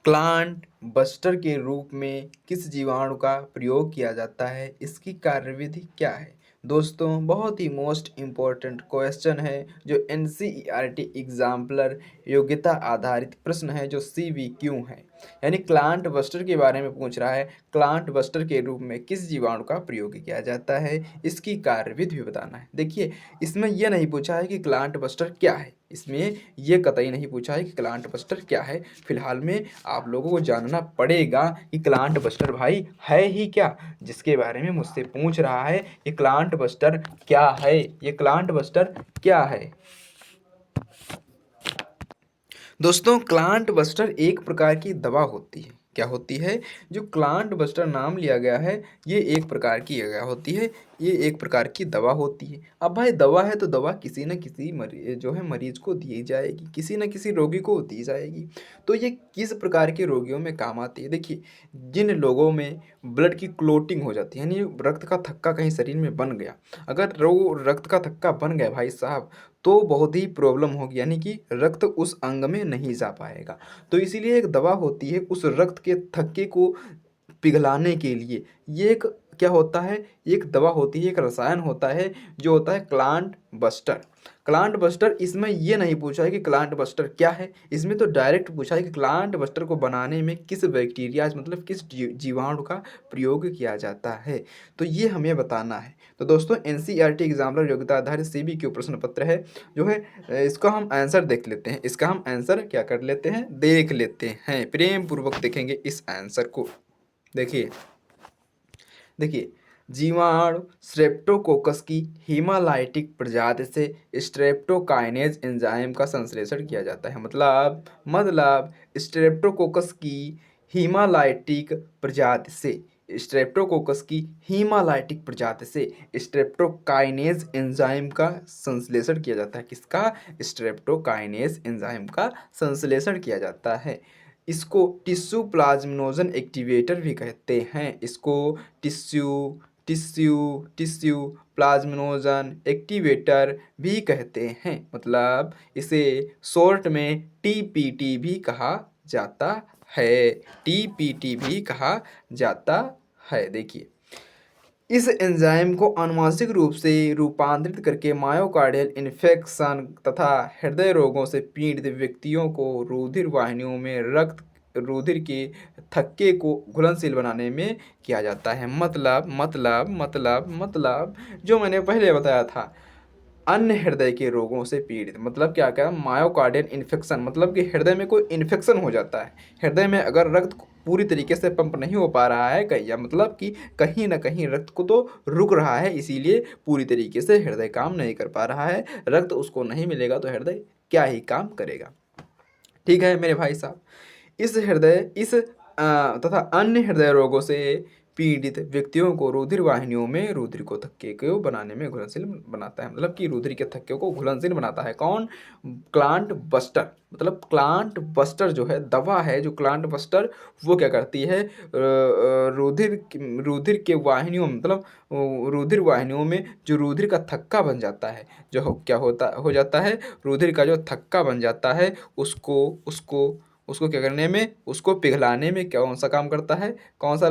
Plant buster के रूप में किस जीवाणु का प्रयोग किया जाता है? इसकी कार्यविधि क्या है? दोस्तों, बहुत ही मोस्ट इम्पोर्टेंट क्वेश्चन है जो एनसीईआरटी एग्जाम्पलर योग्यता आधारित प्रश्न है जो सीवीक्यू है। यानी प्लांट बस्टर के बारे में पूछ रहा है। प्लांट बस्टर के रूप में किस जीवाणु का प्रयोग किया जाता है, इसकी कार्यविधि भी बताना है। देखिए, इसमें यह नहीं पूछा है कि प्लांट बस्टर क्या है, इसमें ये कतई नहीं पूछा है कि प्लांट बस्टर क्या है। फिलहाल में आप लोगों को जानना पड़ेगा कि प्लांट बस्टर भाई है ही क्या, जिसके बारे में मुझसे पूछ रहा है ये प्लांट बस्टर क्या है, ये प्लांट बस्टर क्या है। दोस्तों, प्लांट बस्टर एक प्रकार की दवा होती है। क्या होती है? जो प्लांट बस्टर नाम लिया गया है ये एक प्रकार की क्या होती है, ये एक प्रकार की दवा होती है। अब भाई दवा है तो दवा किसी न किसी मरीज को दी जाएगी, किसी न किसी रोगी को दी जाएगी। तो ये किस प्रकार के रोगियों में काम आती है? देखिए, जिन लोगों में ब्लड की क्लोटिंग हो जाती है, यानी रक्त का थक्का कहीं शरीर में बन गया, अगर वो रक्त का थक्का बन गया भाई साहब, तो बहुत ही प्रॉब्लम होगी, यानी कि रक्त उस अंग में नहीं जा पाएगा। तो इसीलिए एक दवा होती है उस रक्त के थक्के को पिघलाने के लिए। ये एक क्या होता है, एक दवा होती है, एक रसायन होता है जो होता है क्लांट बस्टर। क्लांट बस्टर, इसमें ये नहीं पूछा है कि क्लांट बस्टर क्या है, इसमें तो डायरेक्ट पूछा है कि क्लांट बस्टर को बनाने में किस बैक्टीरिया मतलब किस जीवाणु का प्रयोग किया जाता है, तो ये हमें बताना है। तो दोस्तों, एनसीईआरटी एग्जाम्पलर योग्यता आधारित सीबीक्यू प्रश्न पत्र है जो है, इसका हम आंसर देख लेते हैं। इसका हम आंसर क्या कर लेते हैं, देख लेते हैं, प्रेम पूर्वक देखेंगे इस आंसर को। देखिए देखिए जीवाणु स्ट्रेप्टोकोकस की हीमालाइटिक प्रजाति से स्ट्रेप्टोकाइनेज एंजाइम का संश्लेषण किया जाता है। मतलब स्ट्रेप्टोकोकस की हीमालाइटिक प्रजाति से स्ट्रेप्टोकोकस की हीमालाइटिक प्रजाति से स्ट्रेप्टोकाइनेज एंजाइम का संश्लेषण किया जाता है। किसका? स्ट्रेप्टोकाइनेज एंजाइम का संश्लेषण किया जाता है। इसको टिश्यू प्लाज्मिनोजन एक्टिवेटर भी कहते हैं। इसको tissue tissue tissue plasminogen activator भी कहते हैं। मतलब इसे शॉर्ट में टीपीटी भी कहा जाता है, टीपीटी भी कहा जाता है। देखिए, इस एंजाइम को आनुवांशिक रूप से रूपांतरित करके मायोकार्डियल इन्फेक्शन तथा हृदय रोगों से पीड़ित व्यक्तियों को रुधिर वाहिनियों में रुधिर के थक्के को घुलनशील बनाने में किया जाता है। मतलब जो मैंने पहले बताया था, अन्य हृदय के रोगों से पीड़ित, मतलब क्या क्या, मायोकार्डियल इन्फेक्शन, मतलब कि हृदय में कोई इन्फेक्शन हो जाता है, हृदय में अगर रक्त पूरी तरीके से पंप नहीं हो पा रहा है कहीं, या मतलब कि कहीं ना कहीं रक्त को तो रुक रहा है, इसीलिए पूरी तरीके से हृदय काम नहीं कर पा रहा है, रक्त उसको नहीं मिलेगा तो हृदय क्या ही काम करेगा। ठीक है मेरे भाई साहब, इस तथा अन्य हृदय रोगों से पीड़ित व्यक्तियों को रुधिर वाहिनियों में रुधिर को थक्के को बनाने में घुलनशील बनाता है। मतलब कि रुधिर के थक्के को घुलनशील बनाता है कौन? क्लांट बस्टर। मतलब क्लांट बस्टर जो है दवा है, जो क्लांट बस्टर वो क्या करती है, रुधिर के वाहिनियों में, मतलब रुधिर वाहिनियों में जो रुधिर का थक्का बन जाता है, क्या हो जाता है, रुधिर का जो थक्का बन जाता है उसको क्या करने में, उसको पिघलाने में कौन सा काम करता है, कौन सा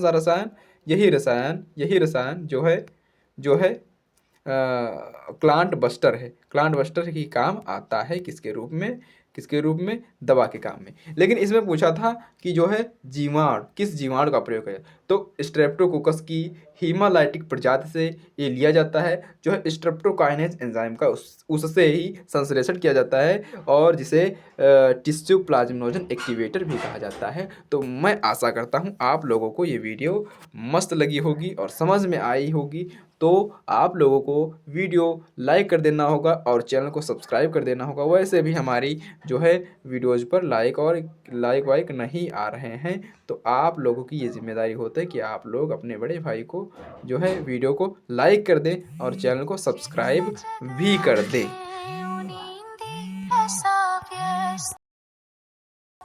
रसायन, यही रसायन जो है क्लांट बस्टर है। क्लांट बस्टर ही काम आता है किसके रूप में, दवा के काम में। लेकिन इसमें पूछा था कि जो है किस जीवाणु का प्रयोग है, तो स्ट्रेप्टोकोकस की हीमालाइटिक प्रजाति से ये लिया जाता है, जो है स्ट्रेप्टोकाइनेज एंजाइम का उससे ही संश्लेषण किया जाता है, और जिसे टिश्यू प्लाज्मिनोजन एक्टिवेटर भी कहा जाता है। तो मैं आशा करता हूँ आप लोगों को ये वीडियो मस्त लगी होगी और समझ में आई होगी। तो आप लोगों को वीडियो लाइक कर देना होगा और चैनल को सब्सक्राइब कर देना होगा। वैसे भी हमारी जो है वीडियोज़ पर लाइक वाइक नहीं आ रहे हैं, तो आप लोगों की ये जिम्मेदारी होता है कि आप लोग अपने बड़े भाई को जो है वीडियो को लाइक कर दें और चैनल को सब्सक्राइब भी कर दें।